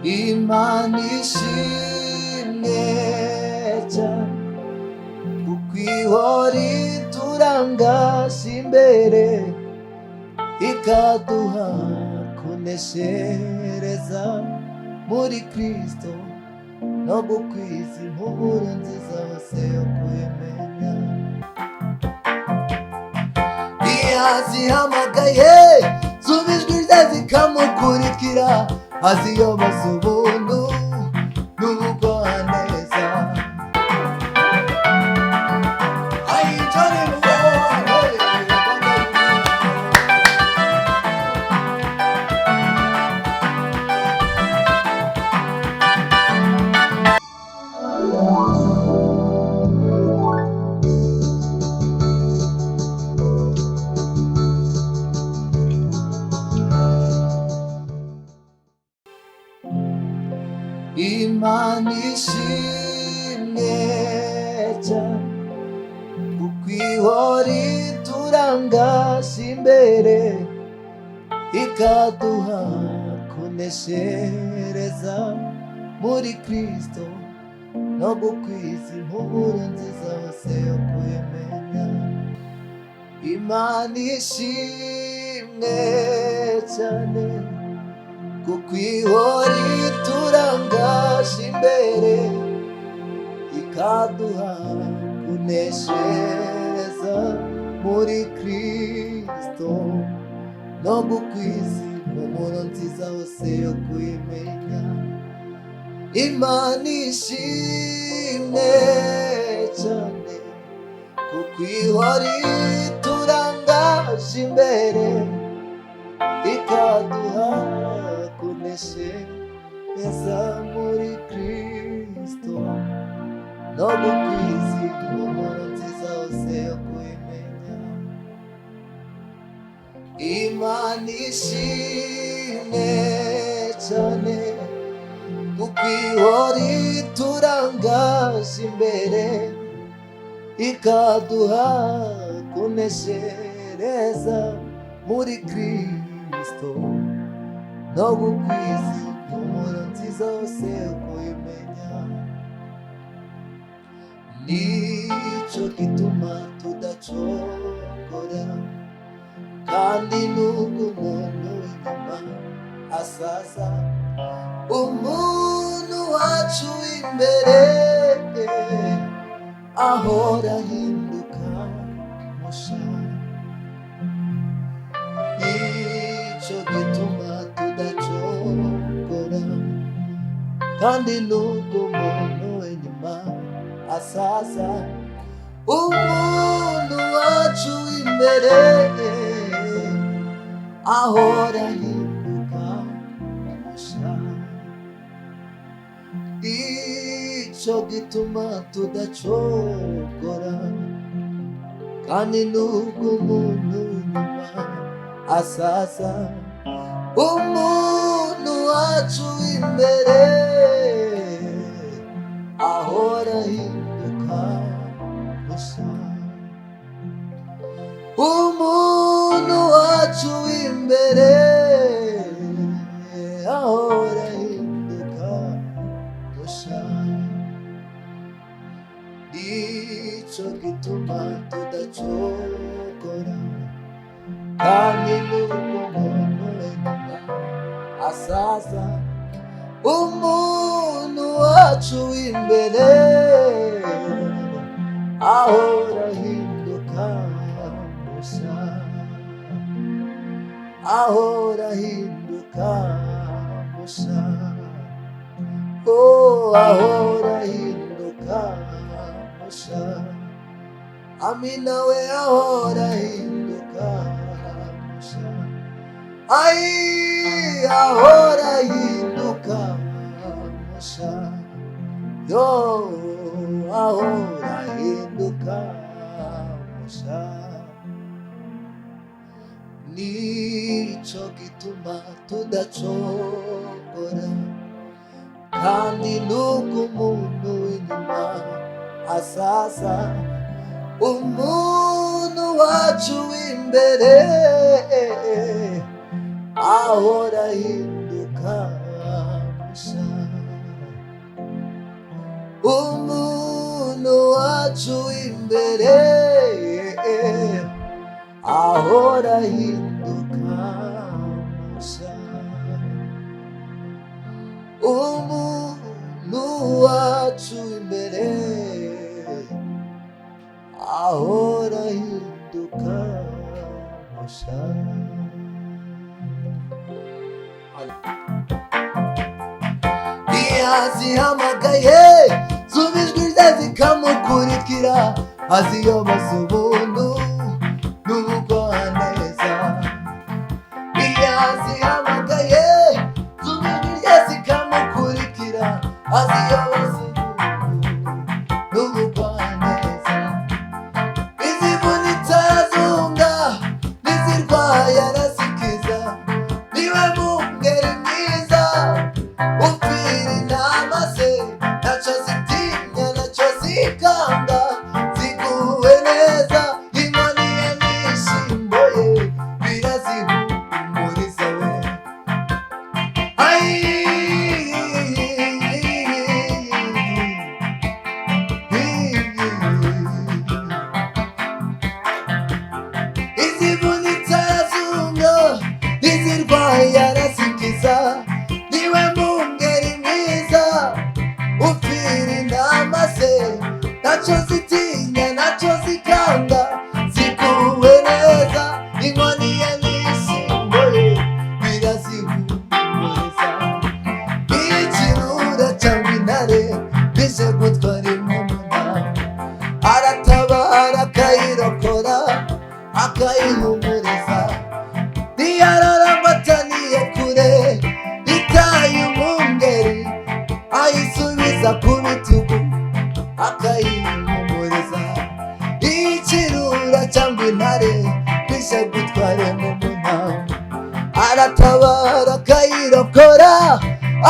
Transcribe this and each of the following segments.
Imana ishimwe cyane kuko ihora iturangaje imbere ikaduha kuneshereza muri Kristo no gukwiza impumuro nziza hose yo kwemera. Yazihamagaye zumva ijwi rye zikamukurikira, aziyoboza ubuntu n'ubugwaneza. Imana ishimwe cyane kuko ihora iturangaje imbere ikaduha kuneshereza muri Kristo no gukwiza impumuro nziza hose yo kwemera. Imana ishimwe cyane kuko ihora iturangaje imbere ikaduha kuneshereza muri Kristo no gukwiza impumuro nziza hose yo kwimenya. Imana ishimwe cyane kuko ihora iturangaje imbere ikaduha kuneshereza muri Kristo no gukwiza impumuro nziza hose yo kwemenya. Imana ishimwe cyane kuko ihora iturangaje imbere ikaduha kuneshereza muri Kristo no gukwiza impumuro nziza hose yo kwemenya. Nicyo gituma tudacogora, kandi nubwo umuntu w'inyuma asaza, umuntu wacu w'imbere ahora ahinduka musha. Nicyo gituma tudacogora, kandi nubwo umuntu w'inyuma asaza, umuntu wacu w'imbere ahora ahinduka musha. Nicyo gituma tudacogora, kandi nubwo umuntu w'inyuma asaza, umuntu wacu w'imbere ahora ahinduka musha. Umuntu wacu w'imbere ahora ahinduka musha. Nicyo gituma tudacogora, kandi nubwo umuntu w'inyuma asaza, umuntu wacu w'imbere ahora ahinduka musha. Ahora ahinduka musha. Oh, ahora ahinduka musha. Amina we ahora ahinduka musha. Ai, ahora ahinduka musha. Yo, ahora ahinduka musha. Nicyo gituma tudacogora, kandi nuko umuntu w'inyuma asaza, umuntu wacu w'imbere ahora ahinduka musha. wacu w'imbere ahora ahinduka mushya. Umuntu wacu w'imbere ahora ahinduka mushya. Yazihamagaye zumva ijwi rye zikamukurikira, aziyoboza ubuntu n'ubugwaneza. Yazihamagaye zumva ijwi rye zikamukurikira, aziyoboza ubuntu n'ubugwaneza. Izivunitse arazunga, n'izirwaye arazikiza, niwe mungeri mwiza upfira intama ze, ntacyo zitinya ntacyo zikanga, ziguwe neza. Inkoni ye n'ishimbo ye birazihumuriza we. Izivunitse arazunga, izirwaye arazikiza, niwe mungeri mwiza upfira intama ze, ntacyo zitinya ntacyo zikanga, ziguwe neza. Inkoni ye n'ishimbo ye birazihumuriza. Ikirura cyangwa intare bije gutwara impumuna, aratabara akayirokora akayihumuriza. Ntiyararambataniye kure, itaye umwungeri ayisubiza ku bitugu akayihumuriza. Ikirura cyangwa intare bije gutwara impumuna, aratabara akayirokora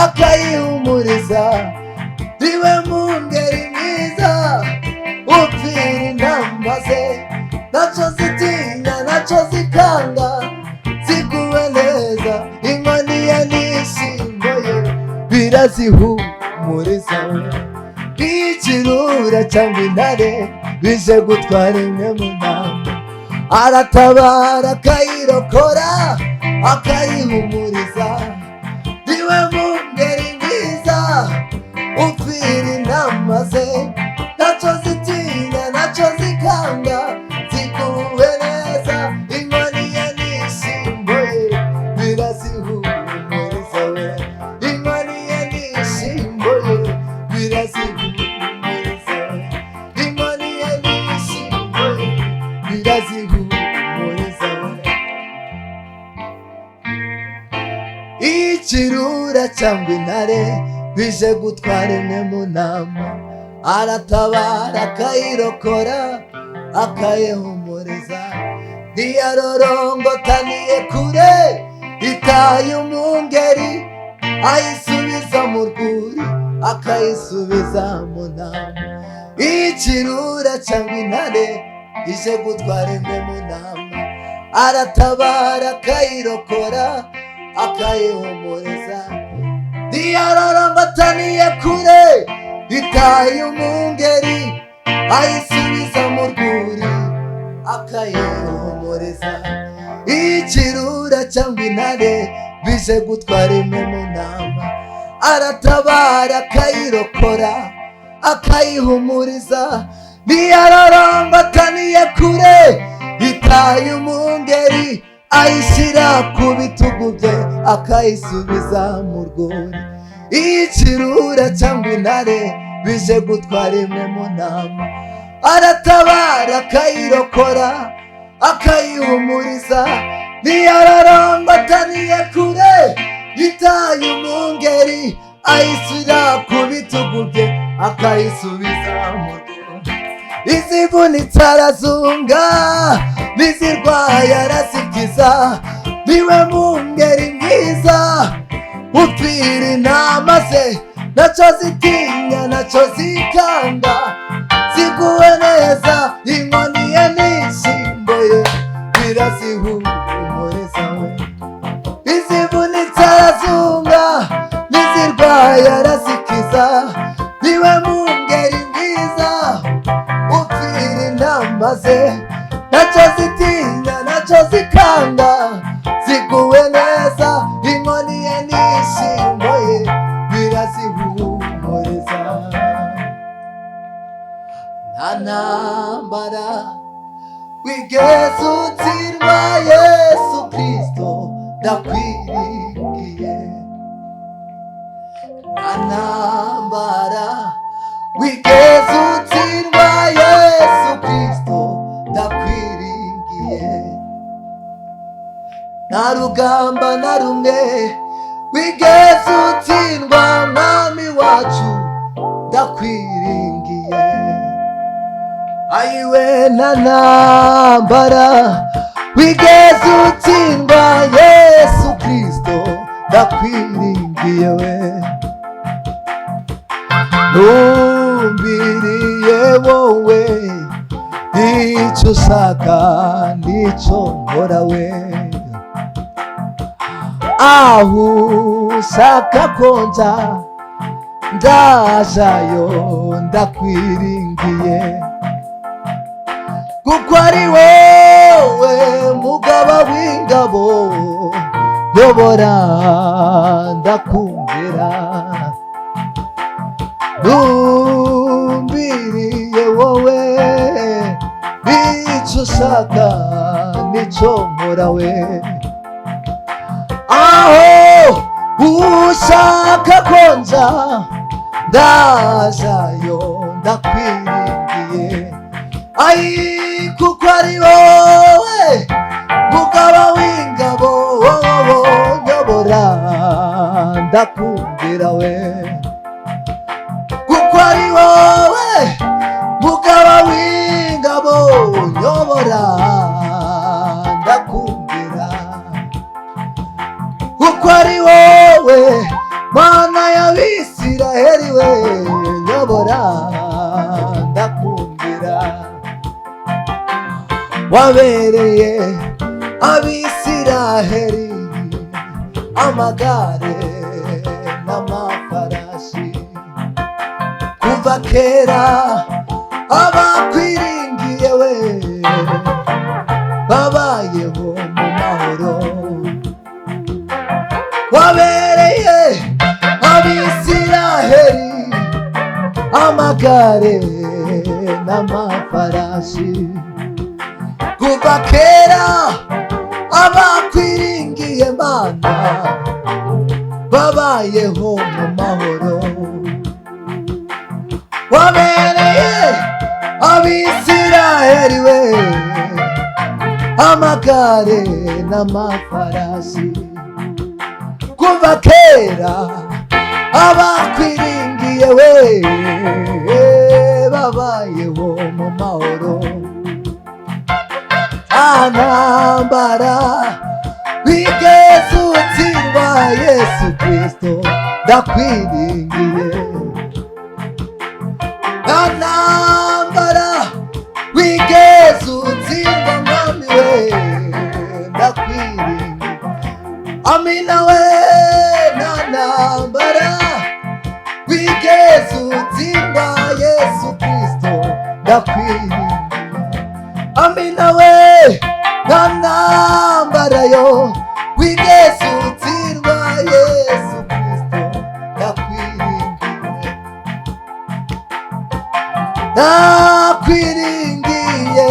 akayihumuriza. Niwe mungeri mwiza upfira intama ze, ntacyo zitinya ntacyo zikanga, ziguwe neza. Inkoni ye n'ishimbo ye birazihumuriza we. Ikirura cyangwa intare bije gutwara imwe mu ntama, aratabara akayirokora akayihumuriza. Niwe mungeri mwiza upfira intama ze, ntacyo zitinya ntacyo zikanga, ziguwe neza. Inkoni ye n'ishimbo ye birazihumuriza we. Inkoni ye n'ishimbo ye birazihumuriza we. Inkoni ye n'ishimbo ye birazihumuriza we. Ikirura cyangwa intare bije gutwara imwe mu ntama, aratabara akayirokora akayihumuriza. Ntiyarorongotaniye kure, itaye umwungeri ayisubiza mu rwuri akayisubiza mu ntama. Ikirura cyangwa intare ije gutwara imwe mu ntama, aratabara akayirokora akayihumuriza. Ntiyarorongotaniye kure, itaye umwungeri ayisubiza mu rwuri akayihumuriza. Ikirura cyangwa intare bije gutwara imwe mu ntama, aratabara akayirokora akayihumuriza. Ntiyarorongotaniye kure, itaye umwungeri ayishyira ku bitugu bye akayisubiza mu rwuri. Ikirura cyangwa intare bije gutwara imwe mu ntama, aratabara akayirokora akayihumuriza. Ntiyarorongotaniye kure, itaye umwungeri ayishyira ku bitugu bye akayisubiza mu rwuri. Izivunitse arazunga, n'izirwaye arazikiza. Niwe mungeri mwiza upfira intama ze, ntacyo zitinya ntacyo zikanga, ziguwe neza. Inkoni ye n'ishimbo ye birazihumuriza we. Izivunitse arazunga, n'izirwaye arazikiza. Niwe mungeri mwiza maze ntacyo zitinya ntacyo zikanga, ziguwe neza, inkoni ye n'ishimwe ye birazihumuriza. Nta ntambara wigeze utsindwa, Yesu Kristo ndakwiringiye. Nta ntambara wigeze utsindwa, Yesu Kristo ndakwiringiye. Nta rugamba na rumwe wigeze utsindwa, mwami wacu ndakwiringiye. Ayiwe nta ntambara wigeze utsindwa, Yesu Kristo ndakwiringiye we. Numbiriye wowe, icyo ushaka nicyo nkora we. Aho ushaka ko nja ndajayo ndakwiringiye, kuko ari wowe mugaba w'ingabo, yobora ndakumvira. Numbiriye wowe, icyo ushaka nicyo nkora we. Aho ushaka ko nja ndajayo ndakwiringiye. Ayi kuko ari wowe mugaba w'ingabo, nyobora ndakumvira we. Kuko ari wowe mugaba w'ingabo, nyobora ndakumvira. Kuko ari wowe Mana y'Abisiraheli we, nyobora ndakumvira. Wabereye Abisiraheli amagare n'amafarashi, kuva kera abakwiringiye we babayeho mu mahoro. Wabereye Abisiraheli amagare n'amafarashi, kuva kera abakwiringiye Mana babayeho mu mahoro. Wabereye Abisiraheli we amagare n'amafarashi, kuva kera abakwiringiye we babayeho mu mahoro. Nta ntambara wigeze utsindwa, Yesu Kristo ndakwiringiye. Nta ntambara wigeze utsindwa, mwami we ndakwiringiye. Amina we. Nta ntambara wigeze utsindwa, Yesu Kristo ndakwiringiye. Amina we. Nta ntambara yo wigeze utsindwa, Yesu Kristo ndakwiringiye. Ndakwiringiye,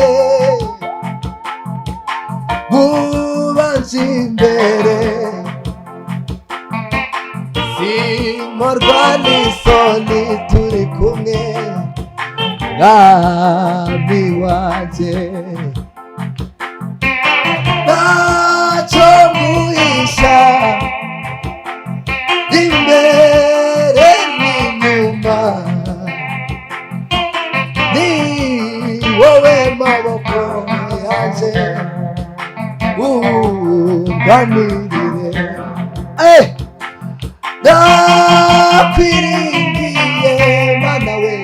ubanje imbere, simporwa n'isoni turi kumwe, mwami wanje. Ntacyo nguhisha, imbere n'inyuma, ni wowe maboko yanjye unganirire. Ndakwiringiye Mana we,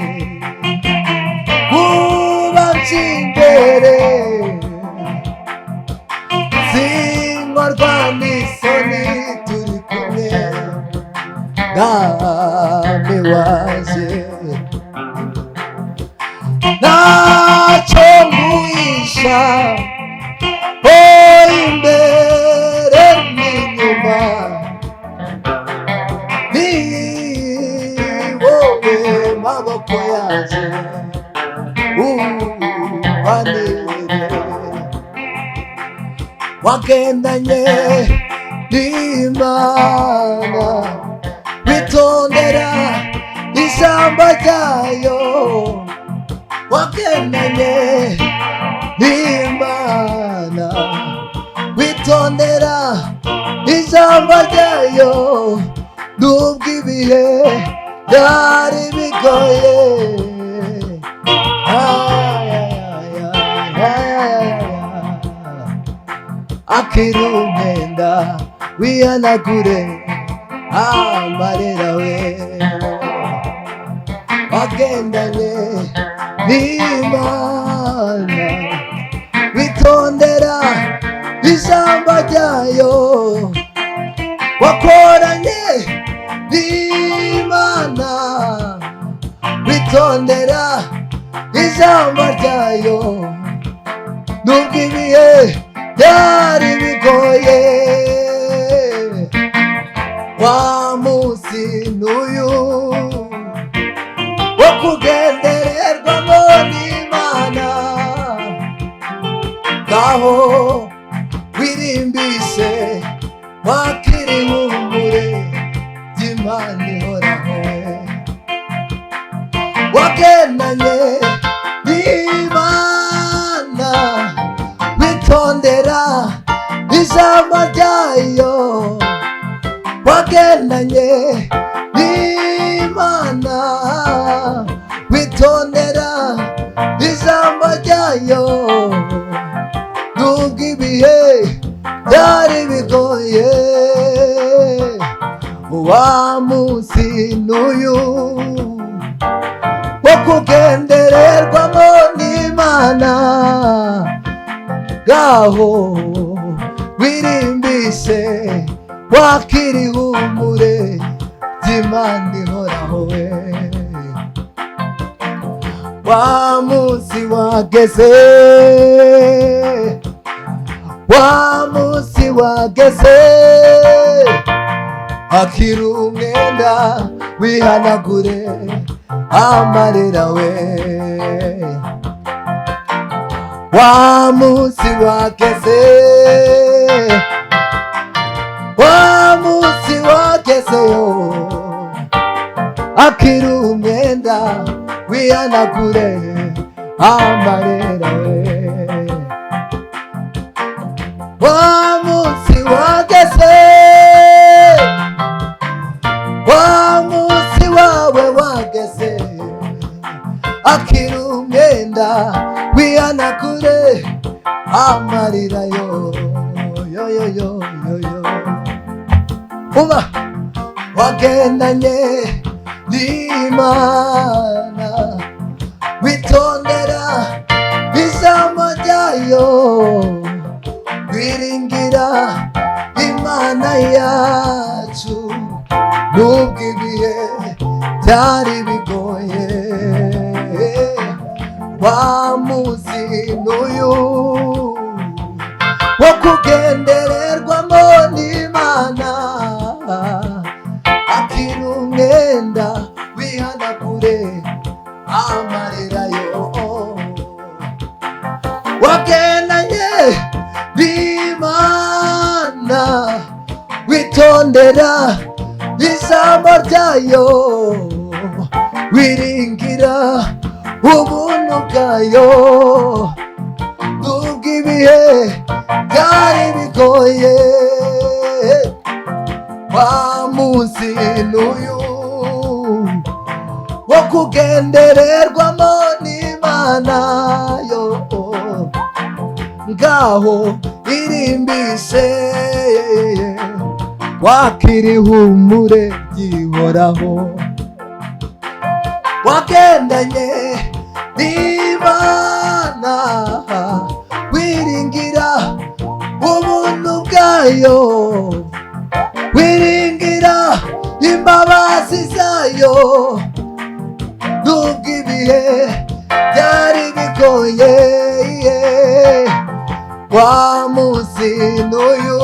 ubanje imbere, simporwa n'isoni turi kumwe, mwami wanje. Ntacyo nguhisha, n'inyuma, oh imbere n'inyuma, ni wowe maboko yanjye ubanire. Wagendanye n'Imana, witondera ijambo ryayo. Wagendanye n'Imana, witondera ijambo ryayo. Nubwo ibihe byari bigoye, akiri umwenda wihanagure amarira we. Wagendanye n'Imana, witondera ijambo ryayo. Wakoranye n'Imana, witondera ijambo ryayo. Nubwo ibihe byari bigoye, wa munsi n'uyu wo kugendererwamo n'Imana. Ngaho wirimbise, wakira ihumure ry'Imana ihoraho. Wagendanye n'Imana, witondera ijambo ryayo. Wagendanye n'Imana, witondera ijambo ryayo. Nubwo ibihe byari bigoye, wa munsi n'uyu wo kugendererwamo n'Imana. Ngaho wirimbise, wakira ihumure ry'Imana ihoraho we. Wa munsi wageze, wa munsi wageze, akira umwenda wihanagure amarira we. Wa munsi wageze, wa munsi wagezeyo, akira umwenda wihanagure amarira we. Wa munsi wageze, wa munsi wawe wageze, akira umwenda wihanagure amarira yo. Yo yo yo yo yo. Uba wagendanye n'Imana, witondera ijambo ryayo. Wiringira Imana yacu, nubwo ibihe byari bigoye. Wa munsi n'uyu wo kugendererwamo n'Imana, akira umwenda wihanagure amarira yo. Wagendanye n'Imana, witondera ijambo ryayo. Wiringira ubuntu bwayo. Nubwo ibihe byari bigoye, wa munsi n'uyu wo kugendererwamo n'Imana yo. Ngaho irimbise, wakira ihumure ry'ihoraho. Wagendanye n'Imana, wiringira ubuntu bwayo. Wiringira imbabazi zayo. Nubwo ibihe byari bigoye, wa munsi n'uyu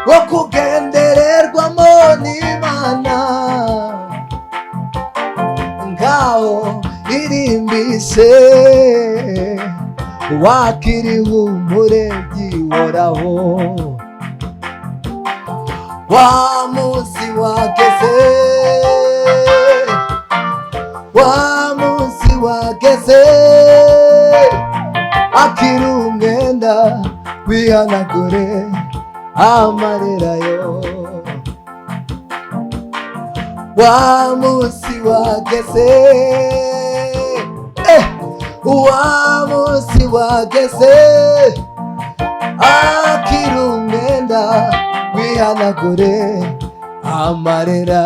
wo kugendererwamo n'Imana, ngaho irimbise wakira ihumure ry'ihoraho. Wa munsi wageze, wa munsi wageze, akira umwenda wihanagure amarira yo. Wa munsi wageze, wa munsi wageze, akira umwenda wihanagure amarira.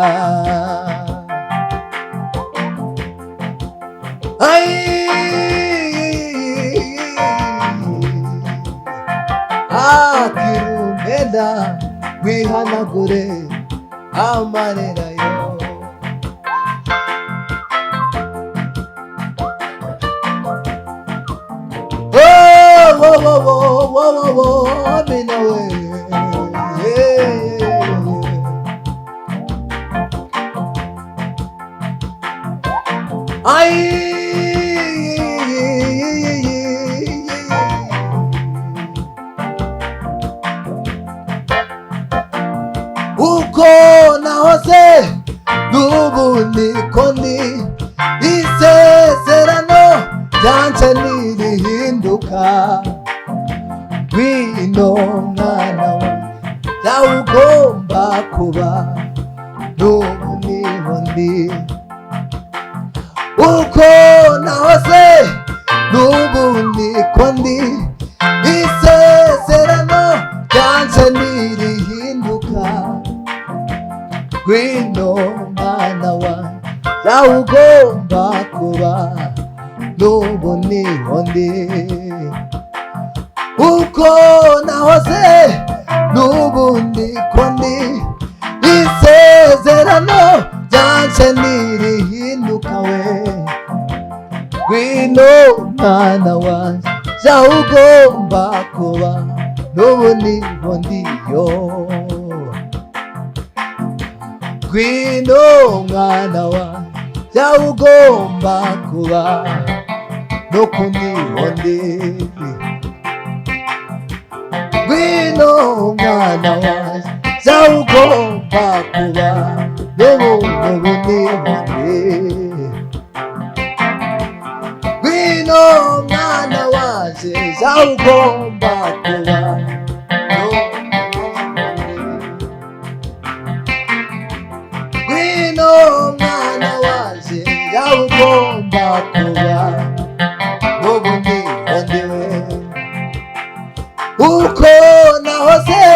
Akira umwenda wihanagure amarira yo. Amina we. Uko nahoze n'ubu niko ndi, isezerano ryanje ntirihinduka. Ngwino mwana we, nawe ugomba kuba n'ubu niho ndi. Uko nahoze n'ubu niko ndi, isezerano ryanje ntirihinduka. Ngwino mwana wa, nawe ugomba kuba n'ubu niho ndi. Uko nahoze n'ubu niko ndi, isezerano ryanje ntirihinduka we. Ngwino mwana wanje, nawe ugomba kuba n'ubu niho ndiyo. Ngwino mwana wanje, nawe ugomba kuba n'uku niho ndi. Ngwino mwana wanje, nawe ugomba kuba n'ubu niho ndi. Ngwino mwana wanje, nawe ugomba kuba n'ubu niho ndi. Uko nahoze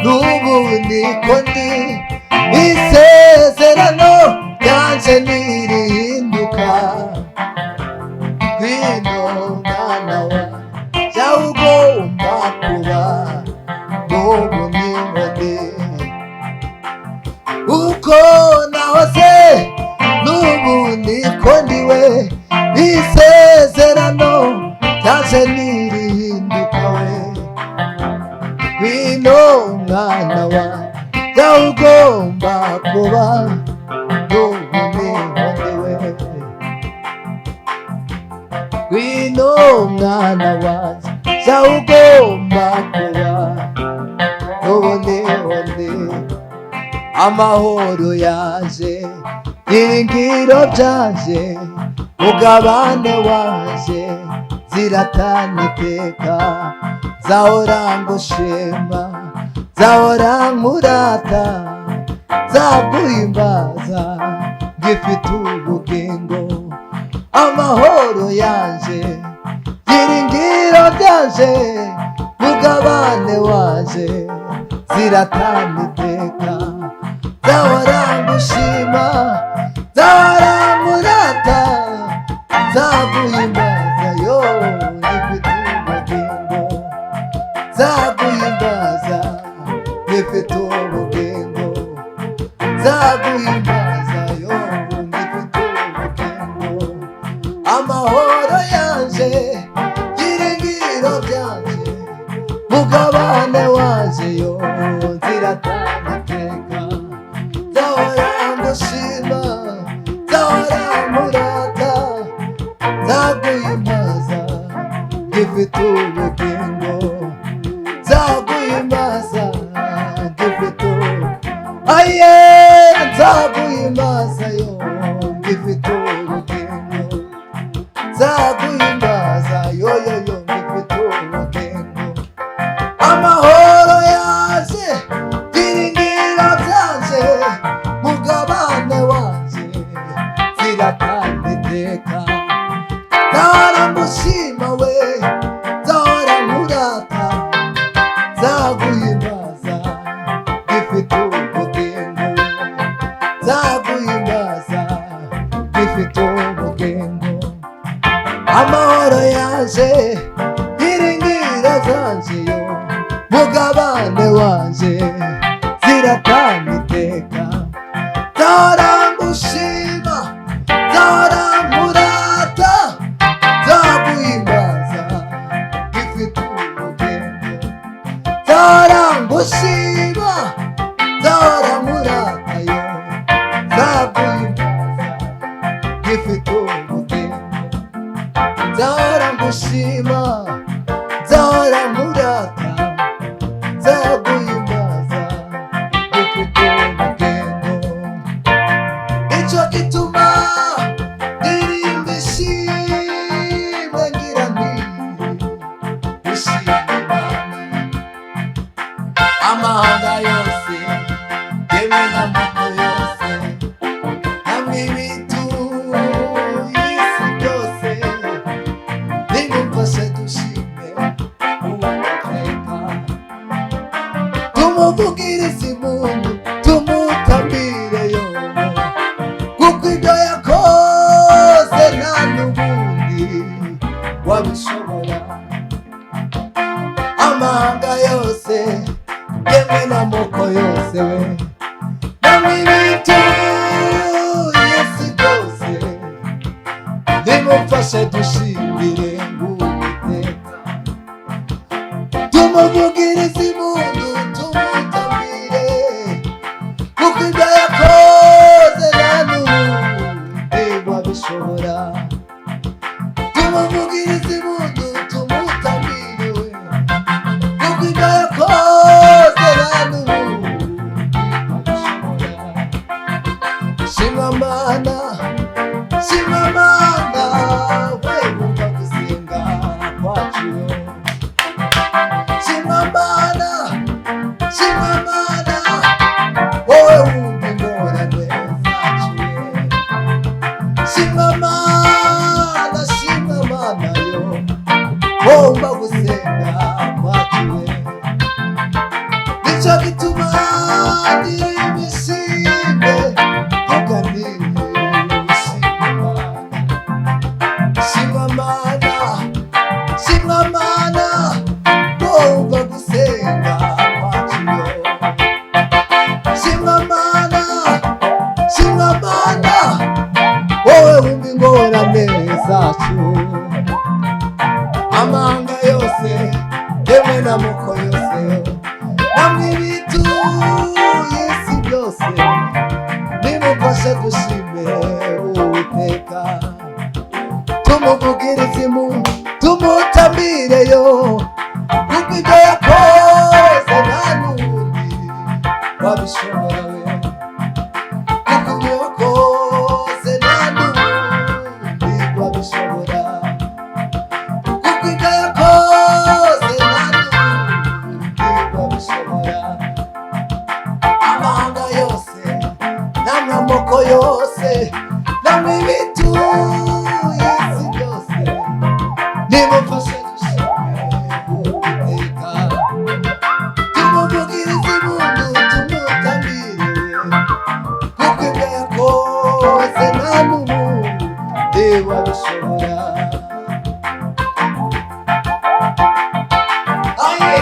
n'ubu niko ndi, isezerano ryanje ntirihinduka. Ngwino mwana wa, nawe ugomba kuba n'ubu niho ndi. Uko nahoze n'ubu niko ndiwe, isezerano ryanje ntirihinduka we. Ngwino mwana wa, nawe ugomba kuba n'ubu niho ndiwe. Ngwino mwana wanje, nawe ugomba kuba n'ubu niho ndi. Amahoro yaje, ibyiringiro byaje, mugabane waje, ziratana iteka. Nzahora ngushima, nzahora nkurata, nzaguhimbaza ngifite ubugingo. Amahoro yaje, ibyiringiro byaje, mugabane waje, ziratana iteka. Nzahora ngushima, nzahora nkurata, nzaguhimbaza yo ngifite ubugingo. Nzaguhimbaza ngifite ubugingo, nzaguhimbaza yo ngifite ubugingo. Amahoro yaje, nzahora ngushima, nzahora nkurata, nzaguhimbaza ngifite ubugingo, nzaguhimbaza ngifite aye, nzaguhimbaza yo ngifite ubugingo, nzaguhimbaza yo ngifite ubugingo. Amahoro yaje, byiringiro byanje, mugabane wanje, ziratanga iteka. Nzahora ngushima we, nzahora nkurata, nzaguhimbaza ngifite ubugingo, nzaguhimbaza ngifite ubugingo. Amahoro yaje, byiringiro byanje yo, mugabane wanje, ziratanga iteka. Nzahora ngushima, nzahora nkurata, nzaguhimbaza ngifite ubugingo, nzahora ngushima, nzahora nkurata yo, nzaguhimbaza ngifite ubugingo, nzahora ngushima, nzahora nkurata, nzaguhimbaza ngifite ubugingo. Nicyo gituma ndirimba ishimwe ngira nti ushime Imana. Amahanga yose yewe n'amoko yose, namwe ibituye isi byose, nimumfashe dushime Uwiteka, tumuvugirize impundu, tumutambire yo, kuko ibyo yakoze nta n'ubundi wabishobora. Amahanga yose yewe n'amoko yose we, namwe ibituye isi byose, nimumfashe dushimire Uwiteka, tumuvugirize impundu, tumutambire, kuko ibyo yakoze nta n'ubundi wabishobora. Tumuvugirize impundu, tumutambire we, kuko ibyo yakoze nta n'ubundi wabishobora. Shima Mana, shima Mana, we wumva gusenga kwacu yo. Shima Mana, shima Mana, wowe wumva ingorane zacu ye. Shima Mana, shima Mana yo, wumva gusenga kwacu ye. Nicyo gituma ndirimba ishimwe, vuga nti ushime Imana. Shima Mana, shima Mana, wumva gusenga kwacu yo. Shima Mana, shima Mana, wowe wumva ingorane zacu. Amahanga yose yewe n'amoko yose, namwe ibituye isi byose, nimumfashe dushime Uwiteka, tumuvugirize impundu, tumutambire yo, kuko ibyo yakoze nta n'ubundi wabishobora we, kuko ibyo yakoze nta n'ubundi wabishobora, kuko ibyo yakoze nta n'ubundi wabishobora. Amahanga yose namwe amoko yose, namwe ibituye isi byose, nimumfashe dushime Uwiteka, tumuvugirize impundu, tumutambire, kuko ibyo yakoze nta n'ubundi wabishobora. Aye,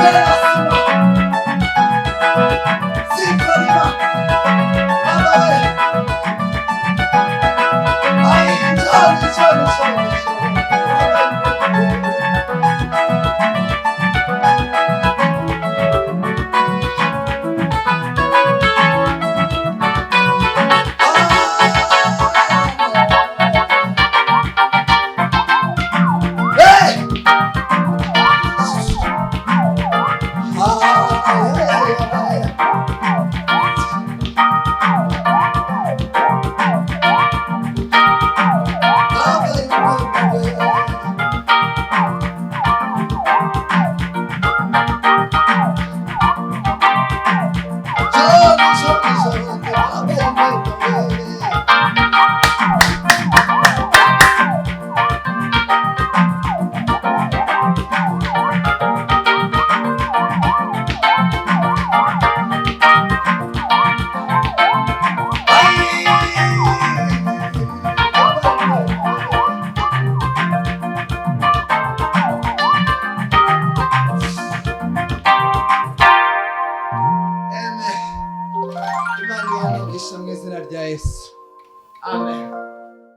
Kuneshereza